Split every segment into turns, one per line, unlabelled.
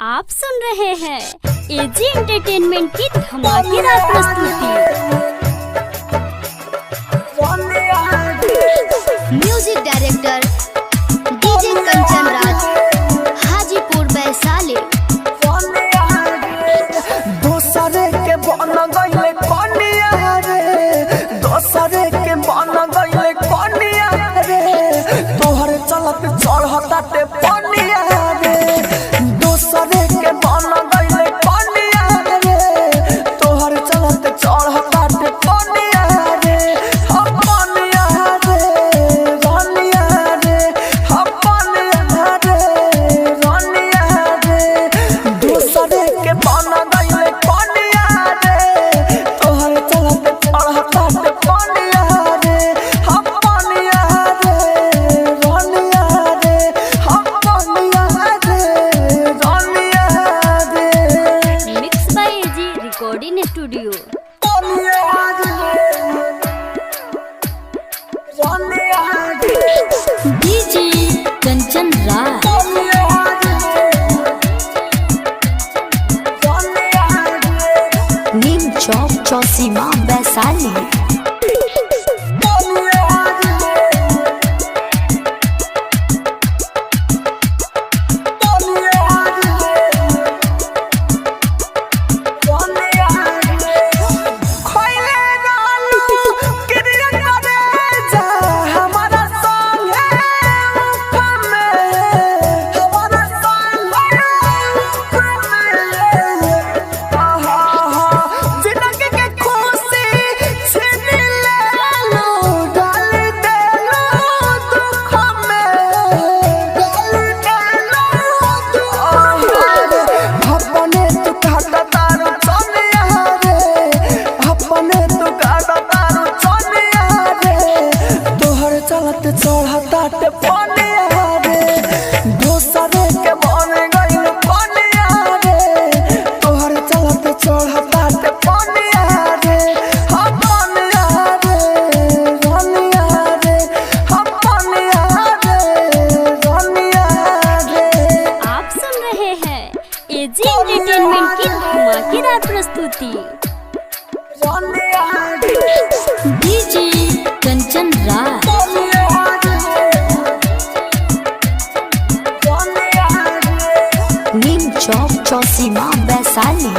आप सुन रहे हैं एजी एंटरटेनमेंट की धमाकेदार प्रस्तुति।
Music director DJ Kanchan Raj, Hajipur Vaishali.
दोसरे के बन गइले कनिया रे, दोसरे के बन गइले कनिया रे, तोहर चलत चढ़ताटे पनिया रे। दोसरे के बन गइले कनिया रे, तोहर चलत चढ़ताटे पनिया रे। हम पनिया रे, रनिया रे, हम पनिया रे, रनिया रे। दोसरे के बन गइले कनिया रे, तोहर चलत चढ़ताटे पनिया रे। हम पनिया रे, रनिया रे, हम पनिया रे, रनिया रे।
Mix by AG recording studio.
पनिया रे, रनिया रे,
डीजे कंचन राज,
पनिया रे, रनिया रे।
नीम चौक चौसीमा वैशाली। चढ़ताटे पनिया रे, दोसरे के बन गइल पनिया रे, तोहर चलत चढ़ताटे पनिया रे। हम पनिया रे, रनिया रे, हम पनिया रे, रनिया रे।
आप सुन रहे हैं एजी एंटरटेनमेंट की धमाकेदार प्रस्तुति।
रनिया रे,
डीजे कंचन राज,
नीम चौक चौसीमा वैशाली।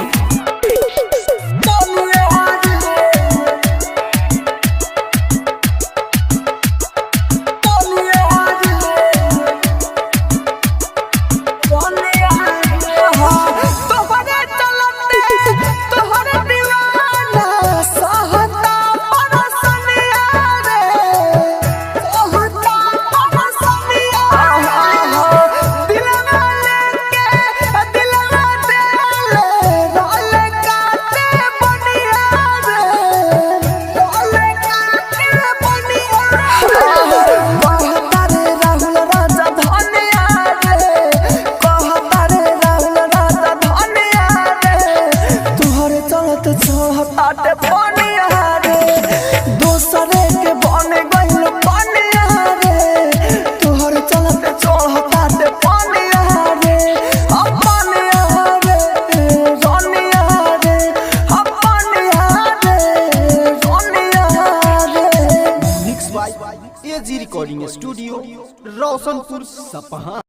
चढ़ताटे पनिया रे, दोसरे के बन गइल पनिया रे, तोहर चलत चढ़ताटे पनिया रे। हम पनिया रे, रनिया रे, हम पनिया रे, रनिया रे।
Mix by AG recording studio, Roshanpur Sapaha.